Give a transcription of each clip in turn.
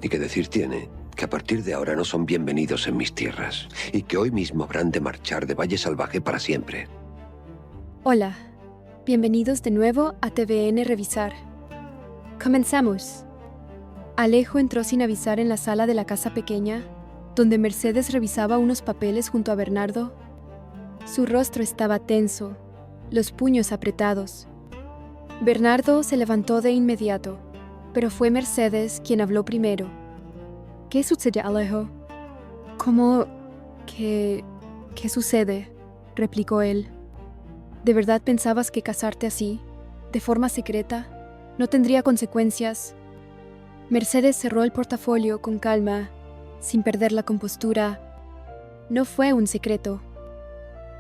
Y qué decir tiene que a partir de ahora no son bienvenidos en mis tierras, y que hoy mismo habrán de marchar de Valle Salvaje para siempre. Hola, bienvenidos de nuevo a TVN Revisar. Comenzamos. Alejo entró sin avisar en la sala de la casa pequeña, donde Mercedes revisaba unos papeles junto a Bernardo. Su rostro estaba tenso, los puños apretados. Bernardo se levantó de inmediato, pero fue Mercedes quien habló primero. ¿Qué sucede, Alejo? ¿Cómo? ¿Qué sucede?, replicó él. ¿De verdad pensabas que casarte así, de forma secreta, no tendría consecuencias? Mercedes cerró el portafolio con calma, sin perder la compostura. No fue un secreto.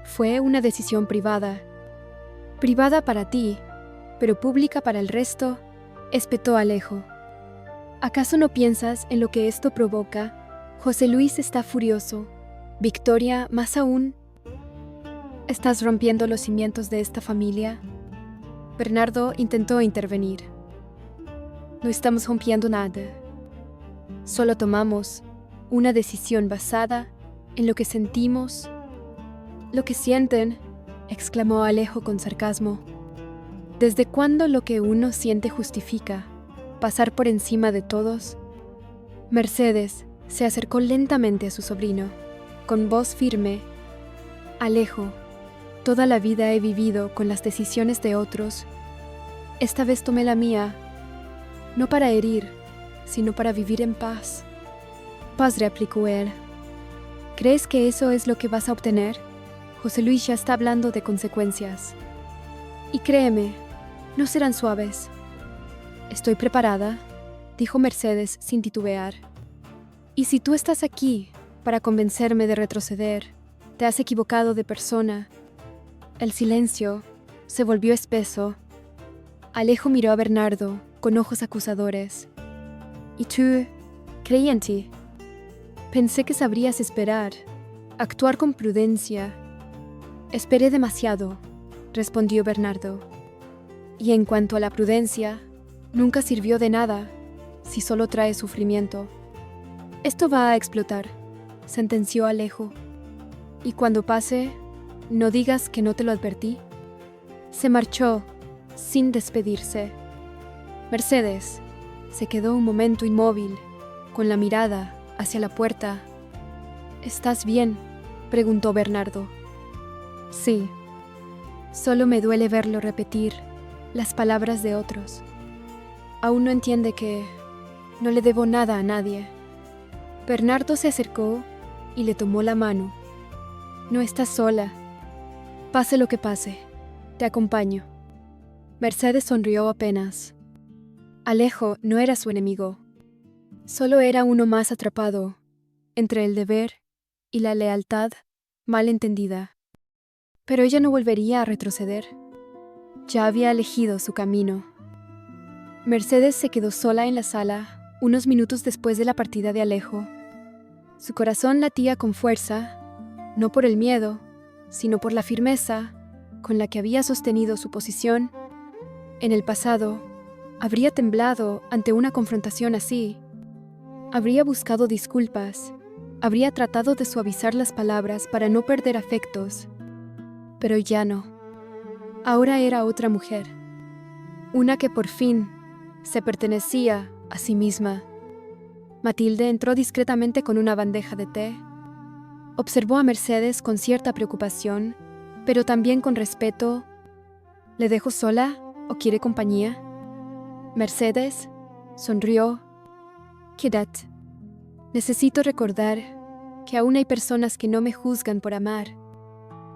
Fue una decisión privada. Privada para ti, pero pública para el resto, espetó Alejo. ¿Acaso no piensas en lo que esto provoca? José Luis está furioso. Victoria, más aún. ¿Estás rompiendo los cimientos de esta familia? Bernardo intentó intervenir. No estamos rompiendo nada. Solo tomamos una decisión basada en lo que sentimos. Lo que sienten, exclamó Alejo con sarcasmo. ¿Desde cuándo lo que uno siente justifica pasar por encima de todos? Mercedes se acercó lentamente a su sobrino, con voz firme. Alejo, toda la vida he vivido con las decisiones de otros. Esta vez tomé la mía, no para herir, sino para vivir en paz. Paz, replicó él. ¿Crees que eso es lo que vas a obtener? José Luis ya está hablando de consecuencias. Y créeme, no serán suaves. Estoy preparada, dijo Mercedes sin titubear. Y si tú estás aquí para convencerme de retroceder, te has equivocado de persona. El silencio se volvió espeso. Alejo miró a Bernardo con ojos acusadores. ¿Y tú? Creí en ti. Pensé que sabrías esperar, actuar con prudencia. Esperé demasiado, respondió Bernardo. Y en cuanto a la prudencia, nunca sirvió de nada, si solo trae sufrimiento. Esto va a explotar, sentenció Alejo. Y cuando pase, no digas que no te lo advertí. Se marchó, sin despedirse. Mercedes se quedó un momento inmóvil, con la mirada hacia la puerta. ¿Estás bien?, preguntó Bernardo. Sí. Solo me duele verlo repetir las palabras de otros. Aún no entiende que no le debo nada a nadie. Bernardo se acercó y le tomó la mano. No estás sola. Pase lo que pase, te acompaño. Mercedes sonrió apenas. Alejo no era su enemigo. Solo era uno más atrapado entre el deber y la lealtad mal entendida. Pero ella no volvería a retroceder. Ya había elegido su camino. Mercedes se quedó sola en la sala unos minutos después de la partida de Alejo. Su corazón latía con fuerza, no por el miedo, sino por la firmeza con la que había sostenido su posición. En el pasado, habría temblado ante una confrontación así. Habría buscado disculpas, habría tratado de suavizar las palabras para no perder afectos. Pero ya no. Ahora era otra mujer. Una que por fin se pertenecía a sí misma. Matilde entró discretamente con una bandeja de té. Observó a Mercedes con cierta preocupación, pero también con respeto. ¿Le dejo sola o quiere compañía? Mercedes sonrió. Quédate. Necesito recordar que aún hay personas que no me juzgan por amar.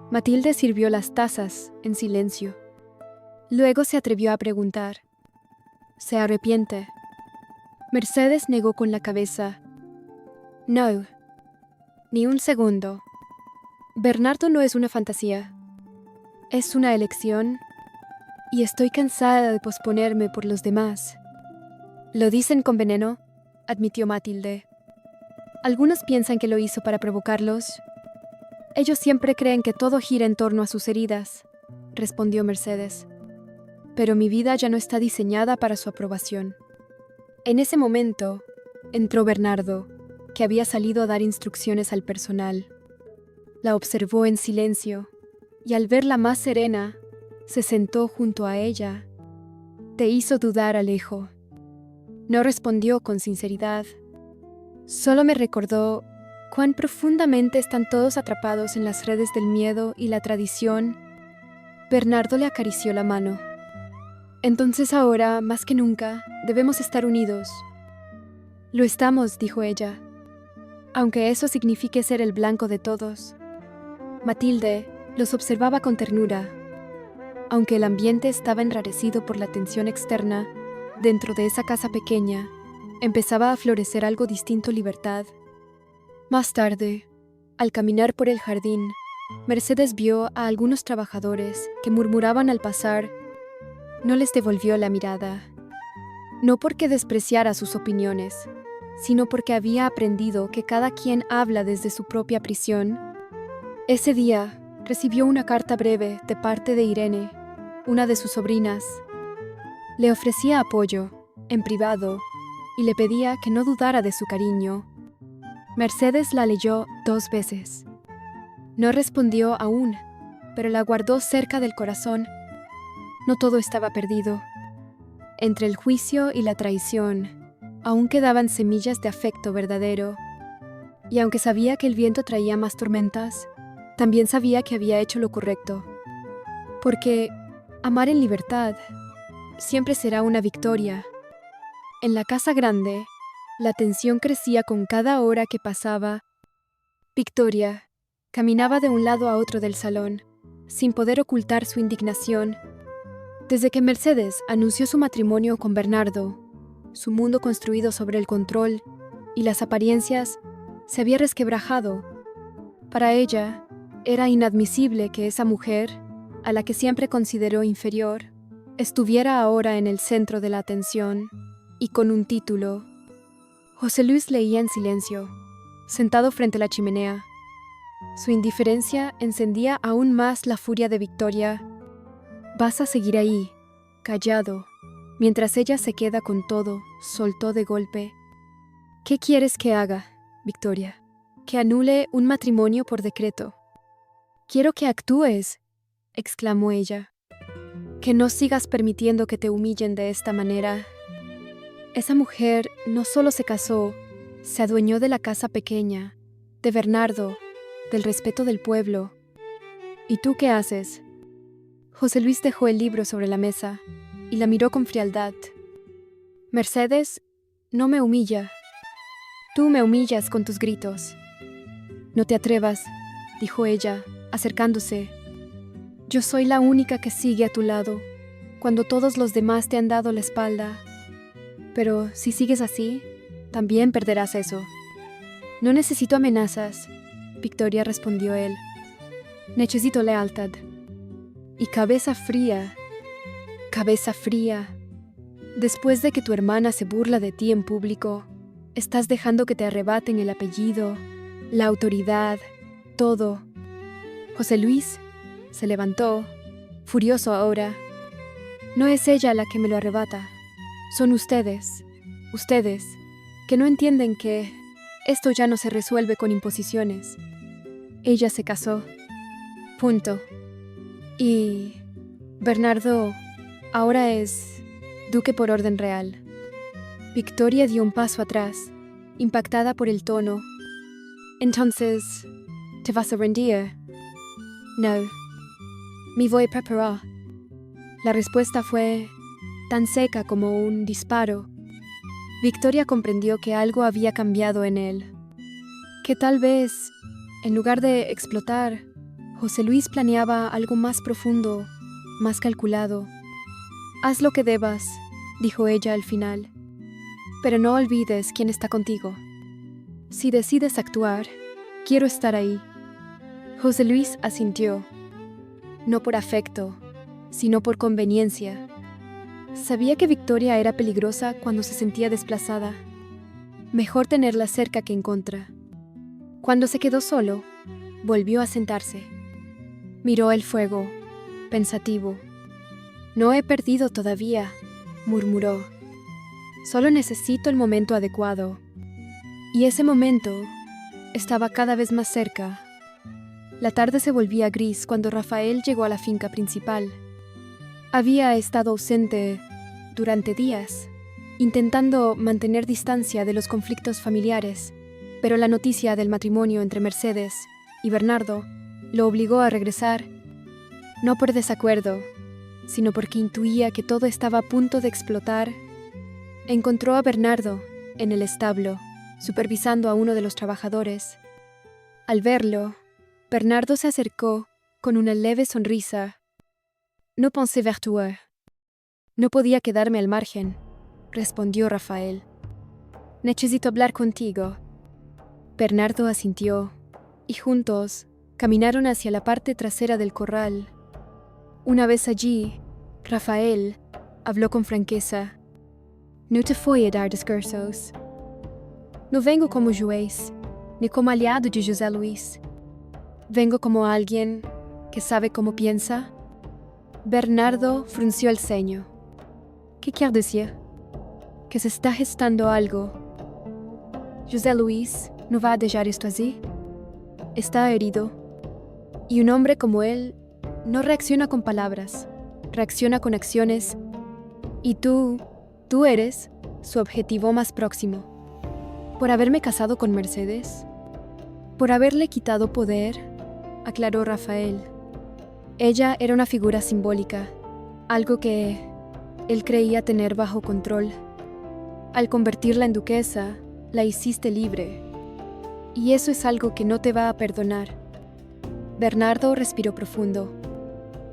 Matilde sirvió las tazas en silencio. Luego se atrevió a preguntar. ¿Se arrepiente? Mercedes negó con la cabeza. No, ni un segundo. Bernardo no es una fantasía. Es una elección y estoy cansada de posponerme por los demás. Lo dicen con veneno, admitió Matilde. Algunos piensan que lo hizo para provocarlos. Ellos siempre creen que todo gira en torno a sus heridas, respondió Mercedes. Pero mi vida ya no está diseñada para su aprobación. En ese momento, entró Bernardo, que había salido a dar instrucciones al personal. La observó en silencio y al verla más serena, se sentó junto a ella. Te hizo dudar, Alejo. No respondió con sinceridad. Solo me recordó cuán profundamente están todos atrapados en las redes del miedo y la tradición. Bernardo le acarició la mano. Entonces ahora, más que nunca, debemos estar unidos. Lo estamos, dijo ella, aunque eso signifique ser el blanco de todos. Matilde los observaba con ternura. Aunque el ambiente estaba enrarecido por la tensión externa, dentro de esa casa pequeña, empezaba a florecer algo distinto: libertad. Más tarde, al caminar por el jardín, Mercedes vio a algunos trabajadores que murmuraban al pasar. No les devolvió la mirada. No porque despreciara sus opiniones, sino porque había aprendido que cada quien habla desde su propia prisión. Ese día, recibió una carta breve de parte de Irene, una de sus sobrinas. Le ofrecía apoyo, en privado, y le pedía que no dudara de su cariño. Mercedes la leyó 2 veces. No respondió aún, pero la guardó cerca del corazón. No todo estaba perdido. Entre el juicio y la traición, aún quedaban semillas de afecto verdadero. Y aunque sabía que el viento traía más tormentas, también sabía que había hecho lo correcto. Porque amar en libertad siempre será una victoria. En la casa grande, la tensión crecía con cada hora que pasaba. Victoria caminaba de un lado a otro del salón, sin poder ocultar su indignación. Desde que Mercedes anunció su matrimonio con Bernardo, su mundo construido sobre el control y las apariencias se había resquebrajado. Para ella, era inadmisible que esa mujer, a la que siempre consideró inferior, estuviera ahora en el centro de la atención y con un título. José Luis leía en silencio, sentado frente a la chimenea. Su indiferencia encendía aún más la furia de Victoria. «Vas a seguir ahí, callado, mientras ella se queda con todo», soltó de golpe. «¿Qué quieres que haga, Victoria? ¿Que anule un matrimonio por decreto?» «Quiero que actúes», exclamó ella. «Que no sigas permitiendo que te humillen de esta manera». Esa mujer no solo se casó, se adueñó de la casa pequeña, de Bernardo, del respeto del pueblo. ¿Y tú qué haces? José Luis dejó el libro sobre la mesa y la miró con frialdad. «Mercedes no me humilla. Tú me humillas con tus gritos». «No te atrevas», dijo ella, acercándose. «Yo soy la única que sigue a tu lado, cuando todos los demás te han dado la espalda. Pero si sigues así, también perderás eso». «No necesito amenazas», Victoria respondió él. «Necesito lealtad. Y cabeza fría. Cabeza fría. Después de que tu hermana se burla de ti en público, estás dejando que te arrebaten el apellido, la autoridad, todo». José Luis se levantó, furioso ahora. «No es ella la que me lo arrebata. Son ustedes, que no entienden que esto ya no se resuelve con imposiciones. Ella se casó. Punto. Y Bernardo ahora es duque por orden real». Victoria dio un paso atrás, impactada por el tono. «Entonces, ¿te vas a rendir?» «No. Me voy a preparar». La respuesta fue tan seca como un disparo. Victoria comprendió que algo había cambiado en él. Que tal vez, en lugar de explotar, José Luis planeaba algo más profundo, más calculado. «Haz lo que debas», dijo ella al final. «Pero no olvides quién está contigo. Si decides actuar, quiero estar ahí». José Luis asintió. No por afecto, sino por conveniencia. Sabía que Victoria era peligrosa cuando se sentía desplazada. Mejor tenerla cerca que en contra. Cuando se quedó solo, volvió a sentarse. Miró el fuego, pensativo. «No he perdido todavía», murmuró. «Solo necesito el momento adecuado». Y ese momento estaba cada vez más cerca. La tarde se volvía gris cuando Rafael llegó a la finca principal. Había estado ausente durante días, intentando mantener distancia de los conflictos familiares, pero la noticia del matrimonio entre Mercedes y Bernardo lo obligó a regresar, no por desacuerdo, sino porque intuía que todo estaba a punto de explotar. Encontró a Bernardo en el establo, supervisando a uno de los trabajadores. Al verlo, Bernardo se acercó con una leve sonrisa. «No pensé vers toi». «No podía quedarme al margen», respondió Rafael. «Necesito hablar contigo». Bernardo asintió, y juntos caminaron hacia la parte trasera del corral. Una vez allí, Rafael habló con franqueza. «No te voy a dar discursos. No vengo como juez, ni como aliado de José Luis. Vengo como alguien que sabe cómo piensa». Bernardo frunció el ceño. «¿Qué quiere decir?» «Que se está gestando algo. José Luis no va a dejar esto así. Está herido. Y un hombre como él no reacciona con palabras, reacciona con acciones. Y tú eres su objetivo más próximo. Por haberme casado con Mercedes, por haberle quitado poder», aclaró Rafael. Ella era una figura simbólica, algo que él creía tener bajo control. Al convertirla en duquesa, la hiciste libre. Y eso es algo que no te va a perdonar. Bernardo respiró profundo.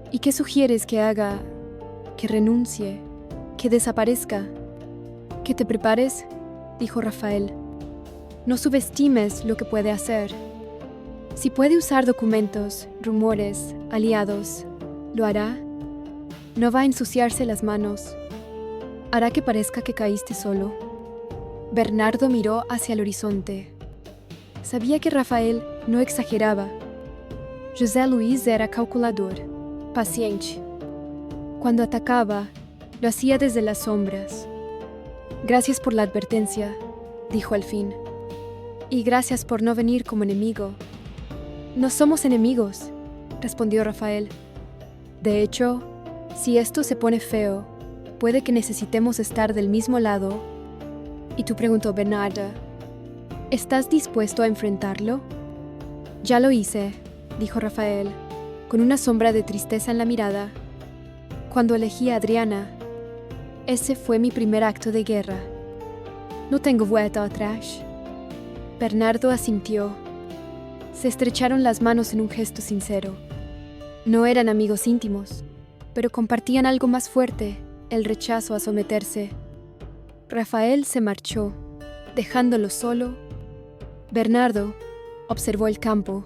«¿Y qué sugieres que haga? ¿Que renuncie? ¿Que desaparezca?» «Que te prepares», dijo Rafael. «No subestimes lo que puede hacer. Si puede usar documentos, rumores, aliados, ¿lo hará? No va a ensuciarse las manos. Hará que parezca que caíste solo». Bernardo miró hacia el horizonte. Sabía que Rafael no exageraba. José Luis era calculador, paciente. Cuando atacaba, lo hacía desde las sombras. «Gracias por la advertencia», dijo al fin. «Y gracias por no venir como enemigo». «No somos enemigos», respondió Rafael. «De hecho, si esto se pone feo, puede que necesitemos estar del mismo lado». «¿Y tú?», preguntó Bernardo. «¿Estás dispuesto a enfrentarlo?» «Ya lo hice», dijo Rafael, con una sombra de tristeza en la mirada. «Cuando elegí a Adriana, ese fue mi primer acto de guerra. No tengo vuelta atrás». Bernardo asintió. Se estrecharon las manos en un gesto sincero. No eran amigos íntimos, pero compartían algo más fuerte, el rechazo a someterse. Rafael se marchó, dejándolo solo. Bernardo observó el campo,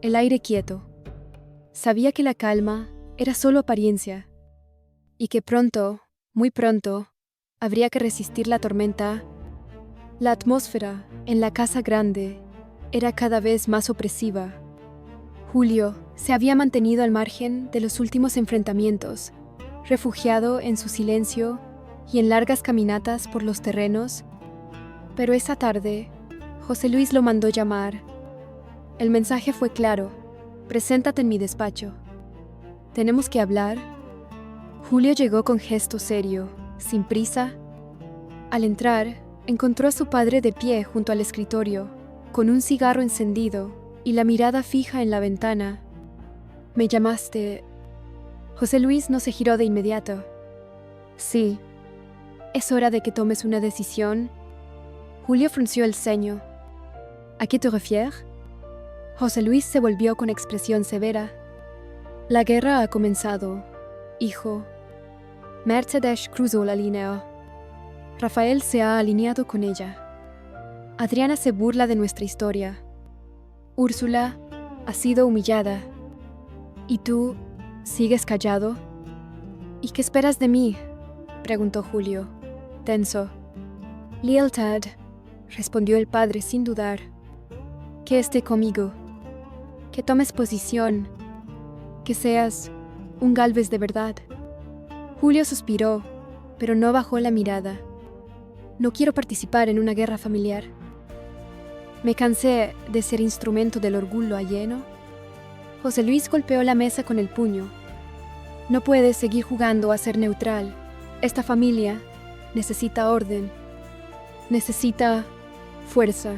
el aire quieto. Sabía que la calma era solo apariencia, y que pronto, muy pronto, habría que resistir la tormenta. La atmósfera en la casa grande era cada vez más opresiva. Julio se había mantenido al margen de los últimos enfrentamientos, refugiado en su silencio y en largas caminatas por los terrenos. Pero esa tarde, José Luis lo mandó llamar. El mensaje fue claro: «Preséntate en mi despacho. ¿Tenemos que hablar?» Julio llegó con gesto serio, sin prisa. Al entrar, encontró a su padre de pie junto al escritorio, con un cigarro encendido y la mirada fija en la ventana. «¿Me llamaste?» José Luis no se giró de inmediato. «Sí. ¿Es hora de que tomes una decisión?» Julio frunció el ceño. «¿A qué te refieres?» José Luis se volvió con expresión severa. «La guerra ha comenzado, hijo. Mercedes cruzó la línea. Rafael se ha alineado con ella. Adriana se burla de nuestra historia. Úrsula ha sido humillada. ¿Y tú sigues callado?» «¿Y qué esperas de mí?», preguntó Julio, tenso. «Lealtad», respondió el padre sin dudar. «Que esté conmigo. Que tomes posición. Que seas un Gálvez de verdad». Julio suspiró, pero no bajó la mirada. «No quiero participar en una guerra familiar». Me cansé de ser instrumento del orgullo ajeno. José Luis golpeó la mesa con el puño. No puedes seguir jugando a ser neutral. Esta familia necesita orden. Necesita fuerza.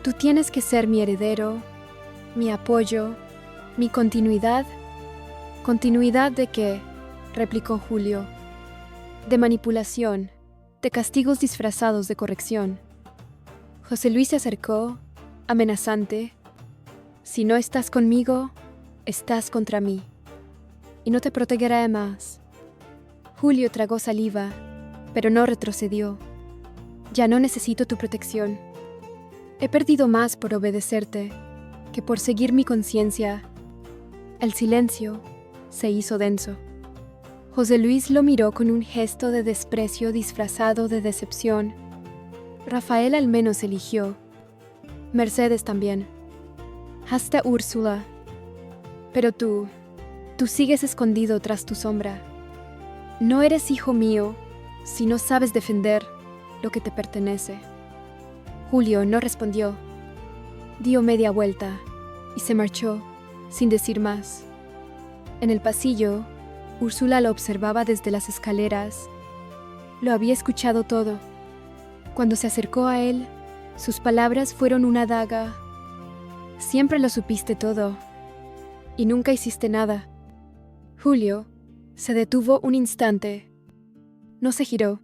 Tú tienes que ser mi heredero, mi apoyo, mi continuidad. ¿Continuidad de qué?, replicó Julio. De manipulación, de castigos disfrazados de corrección. José Luis se acercó, amenazante. Si no estás conmigo, estás contra mí. Y no te protegeré más. Julio tragó saliva, pero no retrocedió. Ya no necesito tu protección. He perdido más por obedecerte que por seguir mi conciencia. El silencio se hizo denso. José Luis lo miró con un gesto de desprecio disfrazado de decepción. Rafael al menos eligió. Mercedes también. Hasta Úrsula. Pero tú sigues escondido tras tu sombra. No eres hijo mío si no sabes defender lo que te pertenece. Julio no respondió. Dio media vuelta y se marchó sin decir más. En el pasillo, Úrsula lo observaba desde las escaleras. Lo había escuchado todo. Cuando se acercó a él, sus palabras fueron una daga. Siempre lo supiste todo y nunca hiciste nada. Julio se detuvo un instante. No se giró,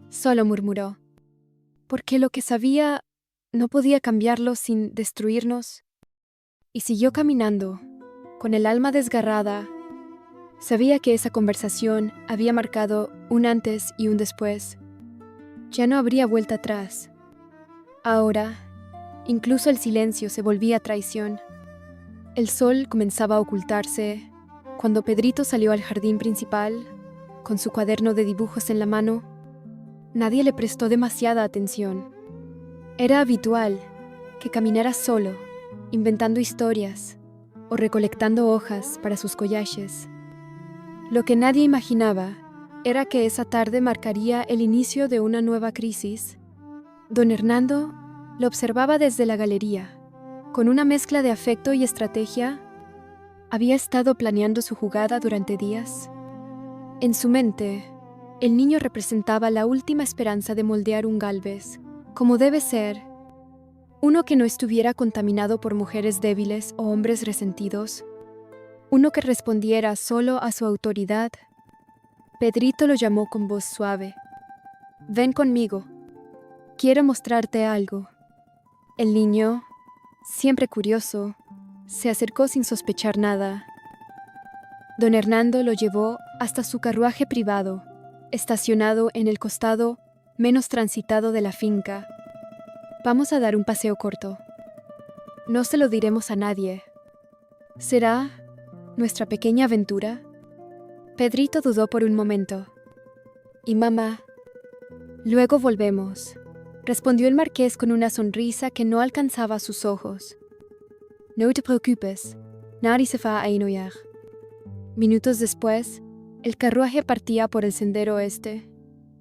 solo murmuró. Porque lo que sabía no podía cambiarlo sin destruirnos. Y siguió caminando, con el alma desgarrada. Sabía que esa conversación había marcado un antes y un después. Ya no habría vuelta atrás. Ahora, incluso el silencio se volvía traición. El sol comenzaba a ocultarse cuando Pedrito salió al jardín principal, con su cuaderno de dibujos en la mano. Nadie le prestó demasiada atención. Era habitual que caminara solo, inventando historias o recolectando hojas para sus collages. Lo que nadie imaginaba era que esa tarde marcaría el inicio de una nueva crisis. Don Hernando lo observaba desde la galería. Con una mezcla de afecto y estrategia, había estado planeando su jugada durante días. En su mente, el niño representaba la última esperanza de moldear un Gálvez, como debe ser, uno que no estuviera contaminado por mujeres débiles o hombres resentidos, uno que respondiera solo a su autoridad. Pedrito lo llamó con voz suave. Ven conmigo. Quiero mostrarte algo. El niño, siempre curioso, se acercó sin sospechar nada. Don Hernando lo llevó hasta su carruaje privado, estacionado en el costado menos transitado de la finca. Vamos a dar un paseo corto. No se lo diremos a nadie. ¿Será nuestra pequeña aventura? Pedrito dudó por un momento. ¿Y mamá? Luego volvemos, respondió el marqués con una sonrisa que no alcanzaba sus ojos. No te preocupes, nadie se va a enojar. Minutos después, el carruaje partía por el sendero oeste,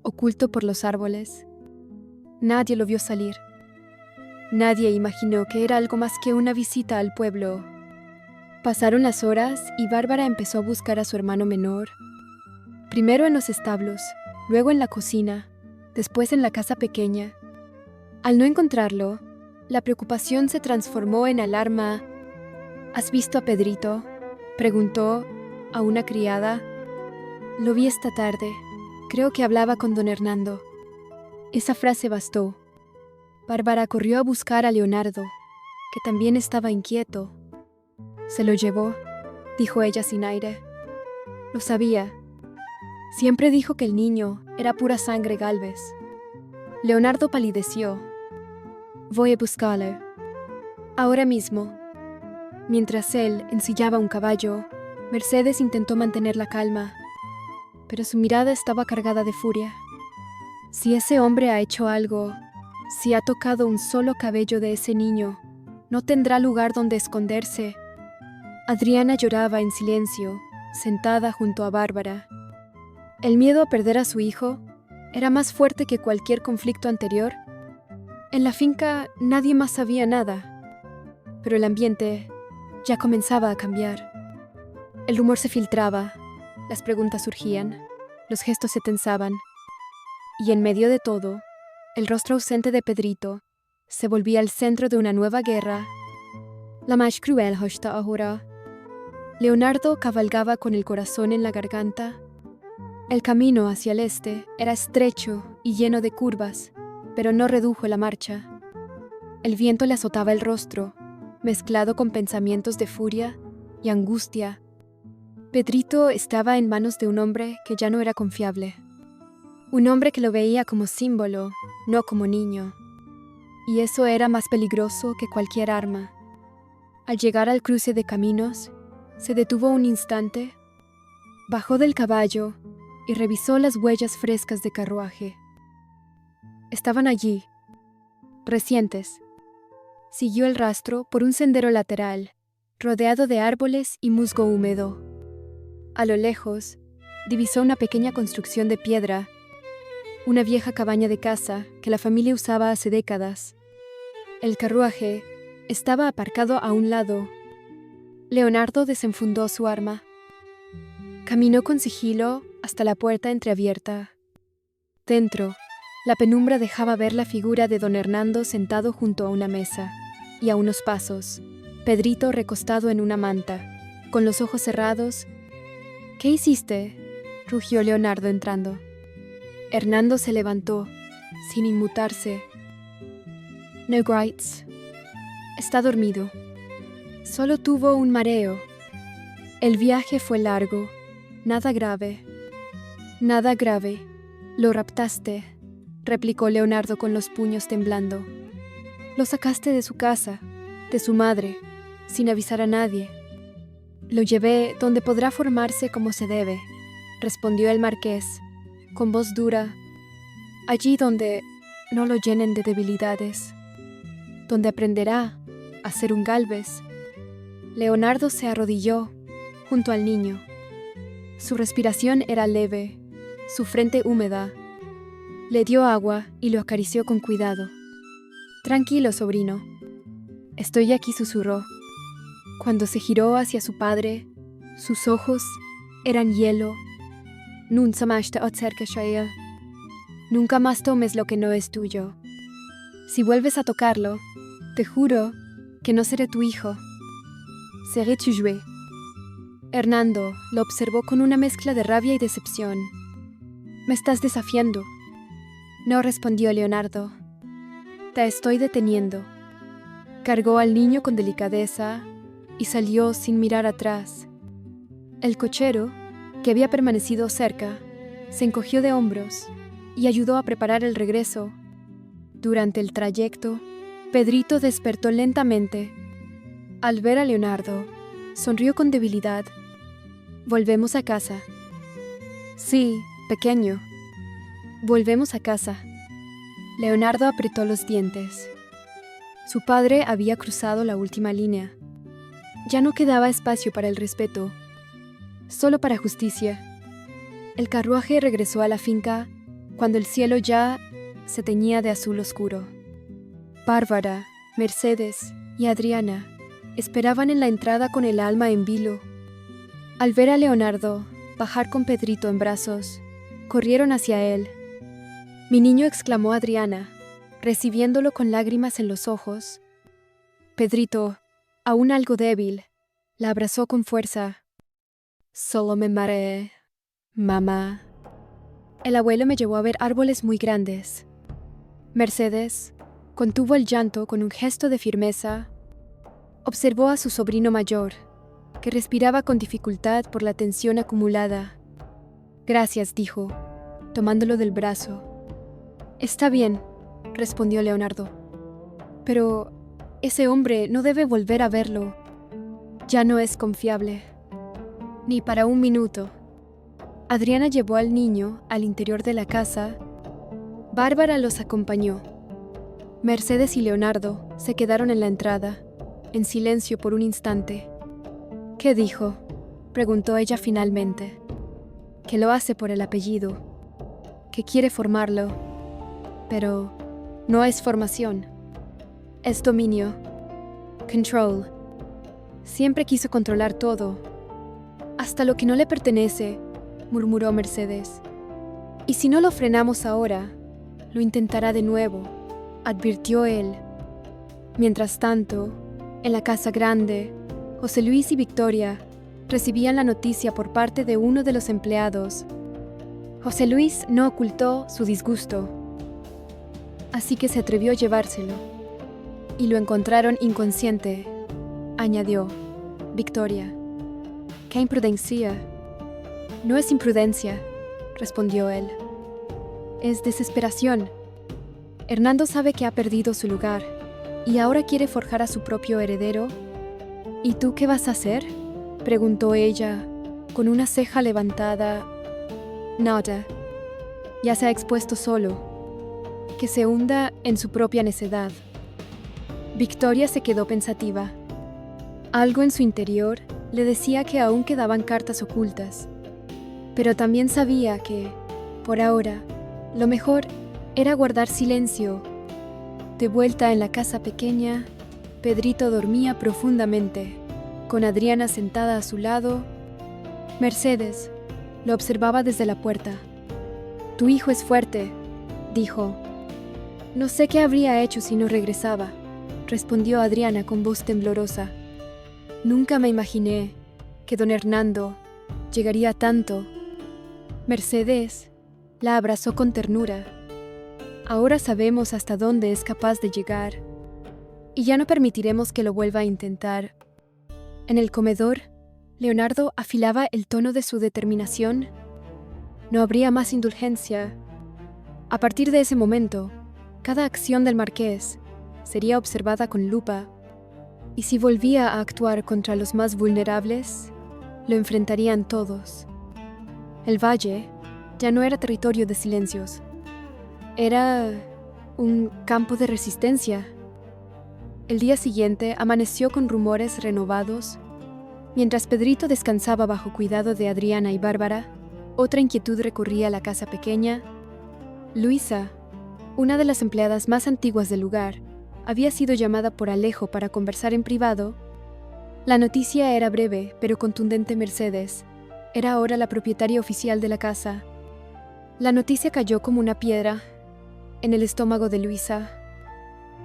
oculto por los árboles. Nadie lo vio salir. Nadie imaginó que era algo más que una visita al pueblo. Pasaron las horas y Bárbara empezó a buscar a su hermano menor. Primero en los establos, luego en la cocina, después en la casa pequeña. Al no encontrarlo, la preocupación se transformó en alarma. ¿Has visto a Pedrito?, preguntó a una criada. Lo vi esta tarde. Creo que hablaba con don Hernando. Esa frase bastó. Bárbara corrió a buscar a Leonardo, que también estaba inquieto. Se lo llevó, dijo ella sin aire. Lo sabía. Siempre dijo que el niño era pura sangre Gálvez. Leonardo palideció. Voy a buscarlo. Ahora mismo. Mientras él ensillaba un caballo, Mercedes intentó mantener la calma, pero su mirada estaba cargada de furia. Si ese hombre ha hecho algo, si ha tocado un solo cabello de ese niño, no tendrá lugar donde esconderse. Adriana lloraba en silencio, sentada junto a Bárbara. El miedo a perder a su hijo era más fuerte que cualquier conflicto anterior. En la finca nadie más sabía nada, pero el ambiente ya comenzaba a cambiar. El rumor se filtraba, las preguntas surgían, los gestos se tensaban, y en medio de todo, el rostro ausente de Pedrito se volvía el centro de una nueva guerra, la más cruel hasta ahora. Leonardo cabalgaba con el corazón en la garganta. El camino hacia el este era estrecho y lleno de curvas, pero no redujo la marcha. El viento le azotaba el rostro, mezclado con pensamientos de furia y angustia. Pedrito estaba en manos de un hombre que ya no era confiable. Un hombre que lo veía como símbolo, no como niño. Y eso era más peligroso que cualquier arma. Al llegar al cruce de caminos, se detuvo un instante, bajó del caballo y revisó las huellas frescas de carruaje. Estaban allí, recientes. Siguió el rastro por un sendero lateral, rodeado de árboles y musgo húmedo. A lo lejos, divisó una pequeña construcción de piedra, una vieja cabaña de caza que la familia usaba hace décadas. El carruaje estaba aparcado a un lado. Leonardo desenfundó su arma. Caminó con sigilo hasta la puerta entreabierta. Dentro, la penumbra dejaba ver la figura de don Hernando sentado junto a una mesa, y a unos pasos, Pedrito recostado en una manta, con los ojos cerrados. «¿Qué hiciste?», rugió Leonardo entrando. Hernando se levantó, sin inmutarse. «No grites. Está dormido. Solo tuvo un mareo. El viaje fue largo. Nada grave». «Nada grave. Lo raptaste», replicó Leonardo con los puños temblando. «Lo sacaste de su casa, de su madre, sin avisar a nadie». «Lo llevé donde podrá formarse como se debe», respondió el marqués, con voz dura. «Allí donde no lo llenen de debilidades, donde aprenderá a ser un Gálvez». Leonardo se arrodilló junto al niño. Su respiración era leve, su frente húmeda. Le dio agua y lo acarició con cuidado. «Tranquilo, sobrino. Estoy aquí», susurró. Cuando se giró hacia su padre, sus ojos eran hielo. «Nunca más tomes lo que no es tuyo. Si vuelves a tocarlo, te juro que no seré tu hijo. Seré tu jouet». Hernando lo observó con una mezcla de rabia y decepción. «Me estás desafiando». No respondió Leonardo. «Te estoy deteniendo». Cargó al niño con delicadeza y salió sin mirar atrás. El cochero, que había permanecido cerca, se encogió de hombros y ayudó a preparar el regreso. Durante el trayecto, Pedrito despertó lentamente. Al ver a Leonardo, sonrió con debilidad. «¿Volvemos a casa?» «Sí, pequeño. Volvemos a casa». Leonardo apretó los dientes. Su padre había cruzado la última línea. Ya no quedaba espacio para el respeto, solo para justicia. El carruaje regresó a la finca cuando el cielo ya se teñía de azul oscuro. Bárbara, Mercedes y Adriana esperaban en la entrada con el alma en vilo. Al ver a Leonardo bajar con Pedrito en brazos, corrieron hacia él. «Mi niño», exclamó Adriana, recibiéndolo con lágrimas en los ojos. Pedrito, aún algo débil, la abrazó con fuerza. «Solo me mareé, mamá». El abuelo me llevó a ver árboles muy grandes. Mercedes contuvo el llanto con un gesto de firmeza. Observó a su sobrino mayor, que respiraba con dificultad por la tensión acumulada. «Gracias», dijo, tomándolo del brazo. «Está bien», respondió Leonardo. «Pero ese hombre no debe volver a verlo. Ya no es confiable. Ni para un minuto». Adriana llevó al niño al interior de la casa. Bárbara los acompañó. Mercedes y Leonardo se quedaron en la entrada, en silencio por un instante. «¿Qué dijo?», preguntó ella finalmente. «Que lo hace por el apellido, que quiere formarlo. Pero No es formación. Es dominio. Control. Siempre quiso controlar todo. Hasta lo que no le pertenece, murmuró Mercedes. Y si no lo frenamos ahora, lo intentará de nuevo, advirtió él. Mientras tanto, en la casa grande, José Luis y Victoria recibían la noticia por parte de uno de los empleados. José Luis no ocultó su disgusto, así que se atrevió a llevárselo. Y lo encontraron inconsciente, añadió Victoria. ¡Qué imprudencia! No es imprudencia, respondió él. Es desesperación. Hernando sabe que ha perdido su lugar y ahora quiere forjar a su propio heredero. ¿Y tú qué vas a hacer?, preguntó ella, con una ceja levantada. Nada. Ya se ha expuesto solo. Que se hunda en su propia necedad. Victoria se quedó pensativa. Algo en su interior le decía que aún quedaban cartas ocultas, pero también sabía que, por ahora, lo mejor era guardar silencio. De vuelta en la casa pequeña, Pedrito dormía profundamente, con Adriana sentada a su lado. Mercedes lo observaba desde la puerta. «Tu hijo es fuerte», dijo. «No sé qué habría hecho si no regresaba», respondió Adriana con voz temblorosa. «Nunca me imaginé que don Hernando llegaría a tanto». Mercedes la abrazó con ternura. «Ahora sabemos hasta dónde es capaz de llegar, y ya no permitiremos que lo vuelva a intentar». En el comedor, Leonardo afilaba el tono de su determinación. No habría más indulgencia. A partir de ese momento, cada acción del marqués sería observada con lupa, y si volvía a actuar contra los más vulnerables, lo enfrentarían todos. El valle ya no era territorio de silencios. Era un campo de resistencia. El día siguiente amaneció con rumores renovados. Mientras Pedrito descansaba bajo cuidado de Adriana y Bárbara, otra inquietud recorría la casa pequeña. Luisa, una de las empleadas más antiguas del lugar, había sido llamada por Alejo para conversar en privado. La noticia era breve, pero contundente. Mercedes era ahora la propietaria oficial de la casa. La noticia cayó como una piedra en el estómago de Luisa.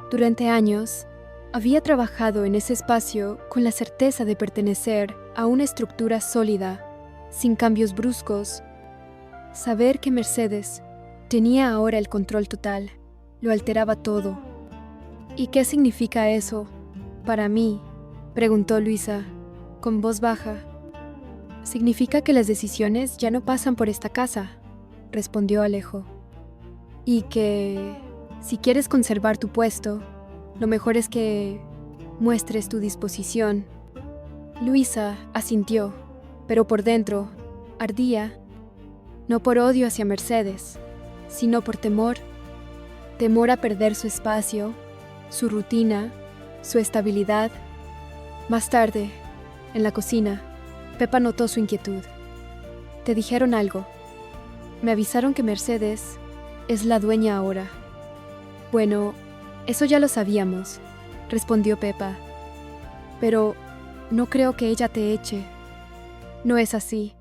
Durante años, había trabajado en ese espacio con la certeza de pertenecer a una estructura sólida, sin cambios bruscos. Saber que Mercedes tenía ahora el control total lo alteraba todo. «¿Y qué significa eso para mí?», preguntó Luisa, con voz baja. «Significa que las decisiones ya no pasan por esta casa», respondió Alejo. «Y que, si quieres conservar tu puesto, lo mejor es que muestres tu disposición». Luisa asintió, pero por dentro ardía, no por odio hacia Mercedes, sino por temor a perder su espacio, su rutina, su estabilidad. Más tarde, en la cocina, Pepa notó su inquietud. «¿Te dijeron algo?». «Me avisaron que Mercedes es la dueña ahora». «Bueno, eso ya lo sabíamos», respondió Pepa. «Pero no creo que ella te eche. No es así.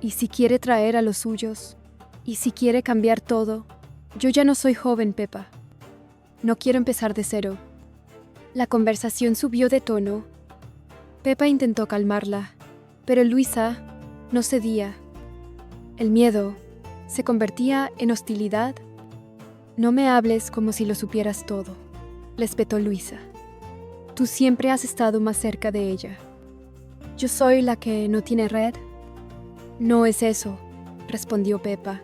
Y si quiere traer a los suyos, y si quiere cambiar todo, yo ya no soy joven, Pepa. No quiero empezar de cero». La conversación subió de tono. Pepa intentó calmarla, pero Luisa no cedía. El miedo se convertía en hostilidad. «No me hables como si lo supieras todo», le espetó Luisa. «Tú siempre has estado más cerca de ella. ¿Yo soy la que no tiene red?». «No es eso», respondió Pepa,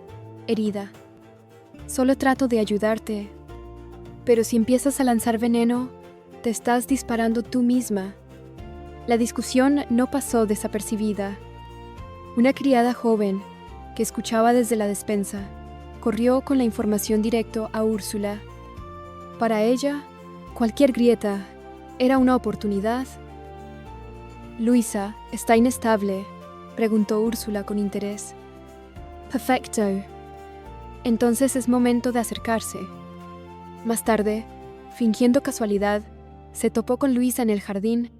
herida. «Solo trato de ayudarte. Pero si empiezas a lanzar veneno, te estás disparando tú misma». La discusión no pasó desapercibida. Una criada joven, que escuchaba desde la despensa, corrió con la información directo a Úrsula. Para ella, cualquier grieta era una oportunidad. «Luisa está inestable», preguntó Úrsula con interés. «Perfecto. Entonces es momento de acercarse». Más tarde, fingiendo casualidad, se topó con Luisa en el jardín.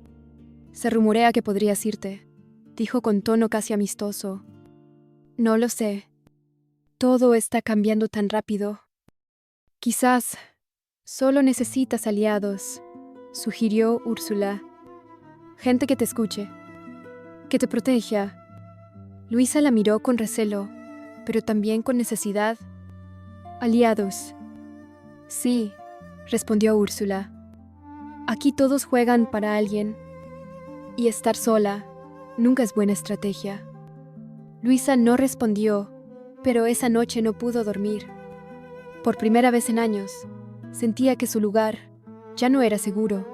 Se rumorea que podrías irte, dijo con tono casi amistoso. No lo sé. Todo está cambiando tan rápido. Quizás solo necesitas aliados, sugirió Úrsula. Gente que te escuche, que te proteja. Luisa la miró con recelo, pero también con necesidad. Aliados. Sí, respondió Úrsula. Aquí todos juegan para alguien, y estar sola nunca es buena estrategia. Luisa no respondió, pero esa noche no pudo dormir. Por primera vez en años, sentía que su lugar ya no era seguro.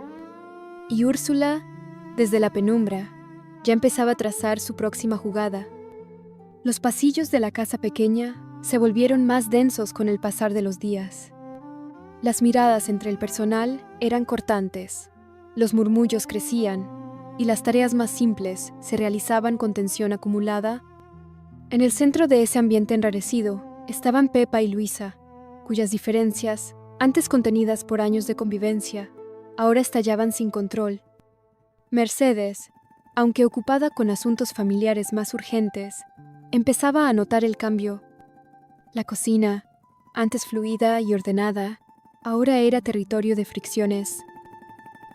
Y Úrsula, desde la penumbra, ya empezaba a trazar su próxima jugada. Los pasillos de la casa pequeña se volvieron más densos con el pasar de los días. Las miradas entre el personal eran cortantes, los murmullos crecían y las tareas más simples se realizaban con tensión acumulada. En el centro de ese ambiente enrarecido estaban Pepa y Luisa, cuyas diferencias, antes contenidas por años de convivencia, ahora estallaban sin control. Mercedes, aunque ocupada con asuntos familiares más urgentes, empezaba a notar el cambio. La cocina, antes fluida y ordenada, ahora era territorio de fricciones.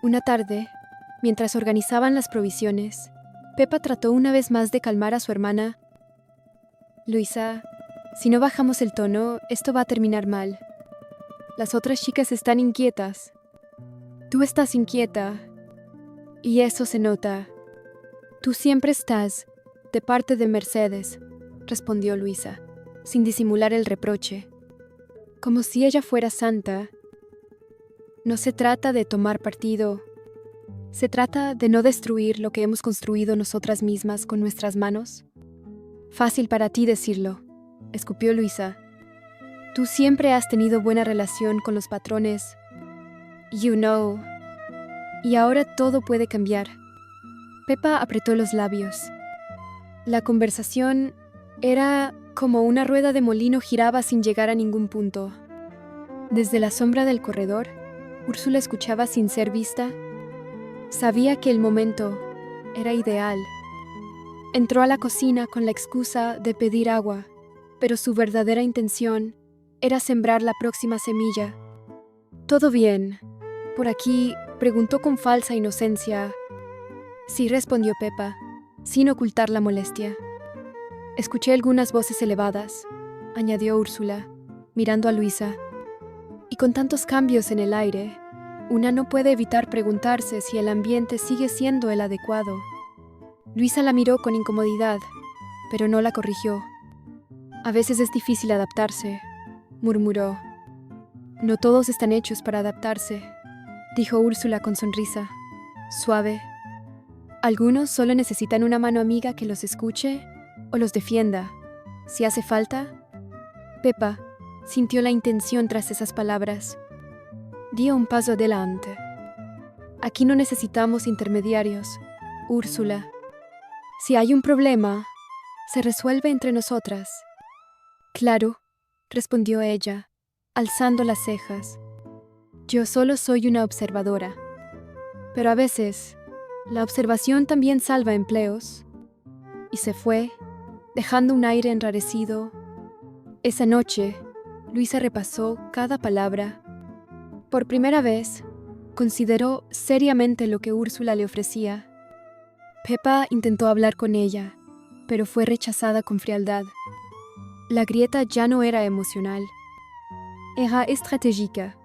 Una tarde, mientras organizaban las provisiones, Pepa trató una vez más de calmar a su hermana. Luisa, si no bajamos el tono, esto va a terminar mal. Las otras chicas están inquietas. Tú estás inquieta. Y eso se nota. Tú siempre estás de parte de Mercedes, respondió Luisa, sin disimular el reproche. Como si ella fuera santa. No se trata de tomar partido. Se trata de no destruir lo que hemos construido nosotras mismas con nuestras manos. Fácil para ti decirlo, escupió Luisa. Tú siempre has tenido buena relación con los patrones. You know. Y ahora todo puede cambiar. Pepa apretó los labios. La conversación era como una rueda de molino, giraba sin llegar a ningún punto. Desde la sombra del corredor, Úrsula escuchaba sin ser vista. Sabía que el momento era ideal. Entró a la cocina con la excusa de pedir agua, pero su verdadera intención era sembrar la próxima semilla. ¿Todo bien? Por aquí, preguntó con falsa inocencia. Sí, respondió Pepa, sin ocultar la molestia. Escuché algunas voces elevadas, añadió Úrsula, mirando a Luisa. Y con tantos cambios en el aire, una no puede evitar preguntarse si el ambiente sigue siendo el adecuado. Luisa la miró con incomodidad, pero no la corrigió. A veces es difícil adaptarse, murmuró. No todos están hechos para adaptarse, dijo Úrsula con sonrisa, suave. Algunos solo necesitan una mano amiga que los escuche o los defienda, si hace falta. Pepa sintió la intención tras esas palabras. Dio un paso adelante. Aquí no necesitamos intermediarios, Úrsula. Si hay un problema, se resuelve entre nosotras. Claro, respondió ella, alzando las cejas. Yo solo soy una observadora. Pero a veces, la observación también salva empleos. Y se fue, dejando un aire enrarecido. Esa noche, Luisa repasó cada palabra. Por primera vez, consideró seriamente lo que Úrsula le ofrecía. Pepa intentó hablar con ella, pero fue rechazada con frialdad. La grieta ya no era emocional, era estratégica.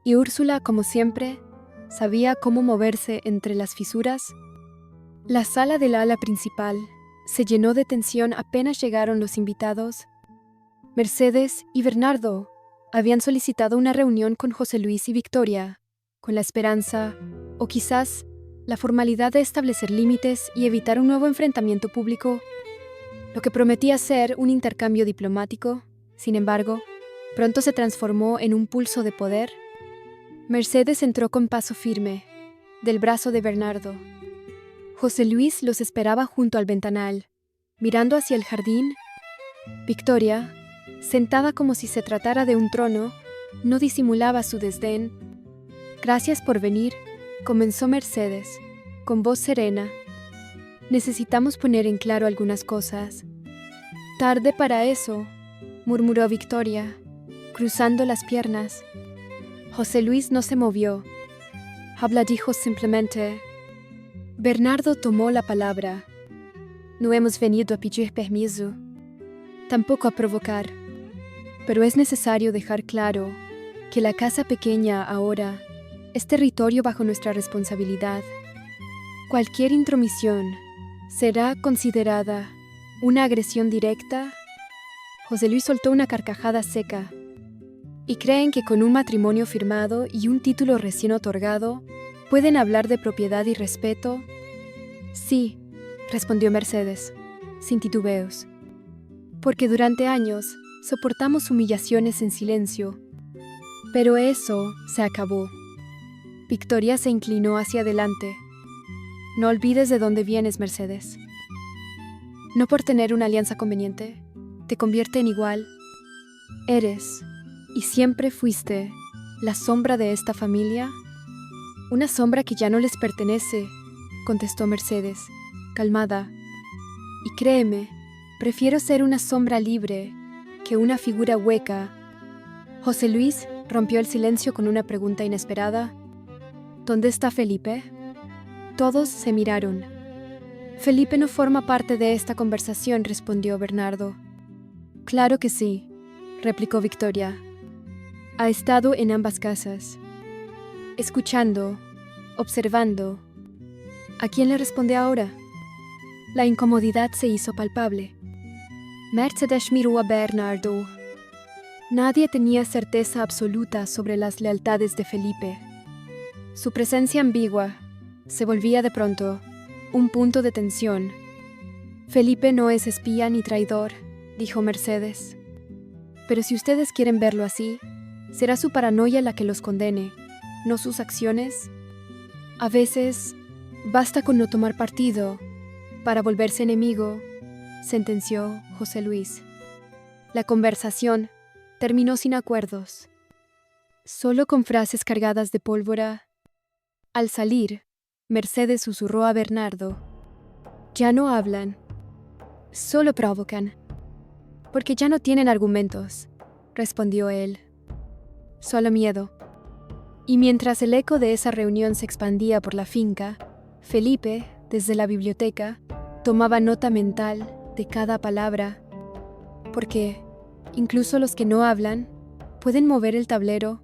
Y Úrsula, como siempre, sabía cómo moverse entre las fisuras. La sala del ala principal se llenó de tensión apenas llegaron los invitados. Mercedes y Bernardo habían solicitado una reunión con José Luis y Victoria, con la esperanza, o quizás la formalidad de establecer límites y evitar un nuevo enfrentamiento público, lo que prometía ser un intercambio diplomático. Sin embargo, pronto se transformó en un pulso de poder. Mercedes entró con paso firme, del brazo de Bernardo. José Luis los esperaba junto al ventanal, mirando hacia el jardín. Victoria, sentada como si se tratara de un trono, no disimulaba su desdén. «Gracias por venir», comenzó Mercedes, con voz serena. «Necesitamos poner en claro algunas cosas». «Tarde para eso», murmuró Victoria, cruzando las piernas. José Luis no se movió. Habla, dijo simplemente. Bernardo tomó la palabra. «No hemos venido a pedir permiso, tampoco a provocar, pero es necesario dejar claro que la casa pequeña ahora es territorio bajo nuestra responsabilidad. Cualquier intromisión será considerada una agresión directa». José Luis soltó una carcajada seca. «¿Y creen que con un matrimonio firmado y un título recién otorgado pueden hablar de propiedad y respeto?» «Sí», respondió Mercedes, sin titubeos. «Porque durante años soportamos humillaciones en silencio. Pero eso se acabó». Victoria se inclinó hacia adelante. «No olvides de dónde vienes, Mercedes. No por tener una alianza conveniente te convierte en igual. Eres, y siempre fuiste, la sombra de esta familia». «Una sombra que ya no les pertenece», contestó Mercedes, calmada. «Y créeme, prefiero ser una sombra libre que una figura hueca». José Luis rompió el silencio con una pregunta inesperada. «¿Dónde está Felipe?» Todos se miraron. «Felipe no forma parte de esta conversación», respondió Bernardo. «Claro que sí», replicó Victoria. «Ha estado en ambas casas, escuchando, observando». ¿A quién le responde ahora? La incomodidad se hizo palpable. Mercedes miró a Bernardo. Nadie tenía certeza absoluta sobre las lealtades de Felipe. Su presencia ambigua se volvía de pronto un punto de tensión. «Felipe no es espía ni traidor», dijo Mercedes. «Pero si ustedes quieren verlo así, será su paranoia la que los condene, no sus acciones. A veces basta con no tomar partido para volverse enemigo», sentenció José Luis. La conversación terminó sin acuerdos, solo con frases cargadas de pólvora. Al salir, Mercedes susurró a Bernardo: «Ya no hablan, solo provocan». «Porque ya no tienen argumentos», respondió él. «Solo miedo». Y mientras el eco de esa reunión se expandía por la finca, Felipe, desde la biblioteca, tomaba nota mental de cada palabra. Porque, incluso los que no hablan, pueden mover el tablero.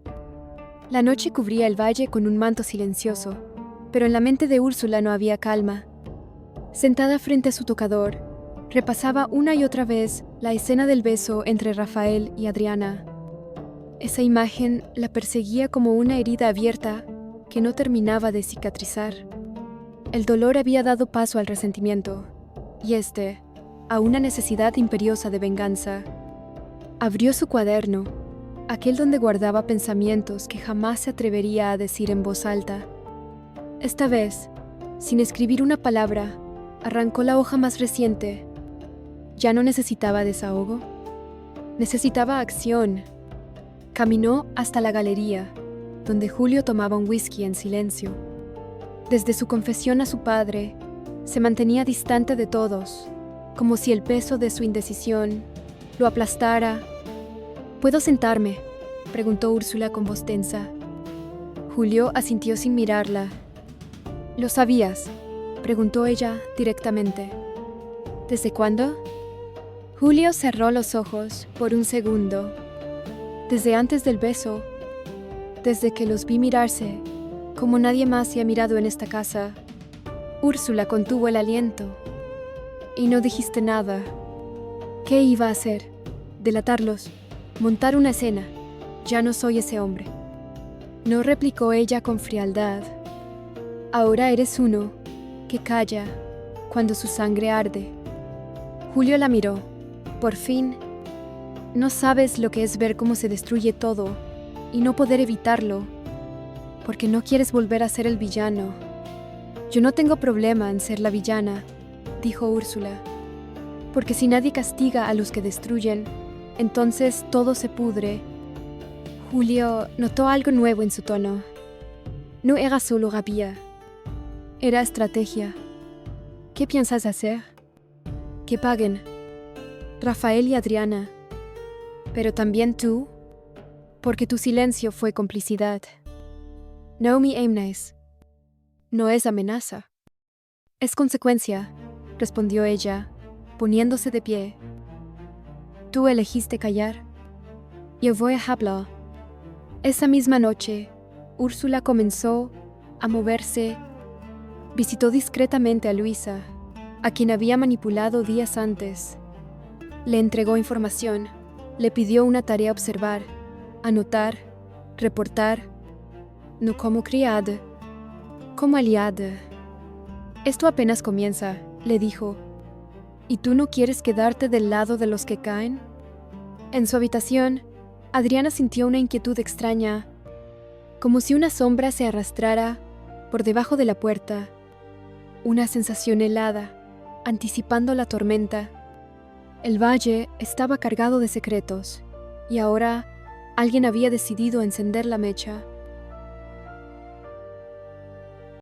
La noche cubría el valle con un manto silencioso, pero en la mente de Úrsula no había calma. Sentada frente a su tocador, repasaba una y otra vez la escena del beso entre Rafael y Adriana. Esa imagen la perseguía como una herida abierta que no terminaba de cicatrizar. El dolor había dado paso al resentimiento, y a una necesidad imperiosa de venganza. Abrió su cuaderno, aquel donde guardaba pensamientos que jamás se atrevería a decir en voz alta. Esta vez, sin escribir una palabra, arrancó la hoja más reciente. Ya no necesitaba desahogo, necesitaba acción. Caminó hasta la galería, donde Julio tomaba un whisky en silencio. Desde su confesión a su padre, se mantenía distante de todos, como si el peso de su indecisión lo aplastara. «¿Puedo sentarme?», preguntó Úrsula con voz tensa. Julio asintió sin mirarla. «¿Lo sabías?», preguntó ella directamente. «¿Desde cuándo?». Julio cerró los ojos por un segundo. «Desde antes del beso, desde que los vi mirarse, como nadie más se ha mirado en esta casa». Úrsula contuvo el aliento. «Y no dijiste nada». «¿Qué iba a hacer? ¿Delatarlos? ¿Montar una escena? Ya no soy ese hombre». No replicó ella con frialdad. «Ahora eres uno que calla cuando su sangre arde». Julio la miró. «Por fin, no sabes lo que es ver cómo se destruye todo y no poder evitarlo, porque no quieres volver a ser el villano». «Yo no tengo problema en ser la villana», dijo Úrsula, «porque si nadie castiga a los que destruyen, entonces todo se pudre». Julio notó algo nuevo en su tono. No era solo rabia. Era estrategia. ¿Qué piensas hacer? Que paguen. Rafael y Adriana. Pero también tú, porque tu silencio fue complicidad. Naomi Aimnes. No es amenaza. Es consecuencia, respondió ella, poniéndose de pie. Tú elegiste callar. Yo voy a hablar. Esa misma noche, Úrsula comenzó a moverse. Visitó discretamente a Luisa, a quien había manipulado días antes. Le entregó información, le pidió una tarea a observar, anotar, reportar, no como criada, como aliada. Esto apenas comienza, le dijo. ¿Y tú no quieres quedarte del lado de los que caen? En su habitación, Adriana sintió una inquietud extraña, como si una sombra se arrastrara por debajo de la puerta. Una sensación helada, anticipando la tormenta. El valle estaba cargado de secretos, y ahora alguien había decidido encender la mecha.